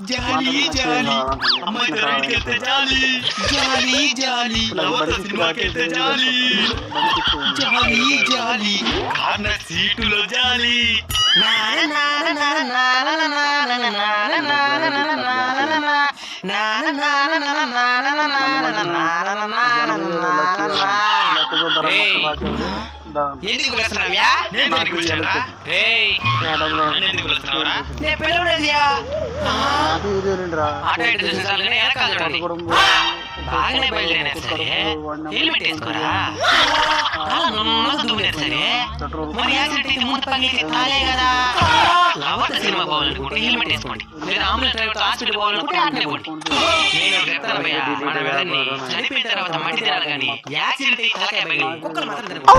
జాలి జాలి అమ్మాయితో రైడ్కి వెళ్తే జాలి జాలి జాలి లవత సినిమాకి వెళ్తే జాలి జాలి జాలి కార్నర్ సీటులో జాలి ఎందుకు పిలుస్తున్నావ్యా? నేను పిలుచురా నేను పిలవలేదుయా. ఆటో ఇటు చూసాను కానీ వెనకాల చూడండి. బాగానే బయలుదేరినా సరే హెల్మెట్ వేసుకోరా. సరే మరి యాక్సిడెంట్ అయితే ముందు పగిలితే కాలే కదా. లవత సినిమా పోవాలనుకుంటే హెల్మెట్ వేసుకోండి, లేదా అంబులెన్స్ డ్రైవర్ హాస్పిటల్ పోవాలనుకుంటే ఆటనే పోండి. నేను చెప్తాను భయ్యా, మన వెళ్ళని చనిపోయిన తర్వాత మట్టి తినాలి కానీ యాక్సిడెంట్ అయితే తలకాయ పగిలి కుక్కలు మాత్రం తినకూడదు.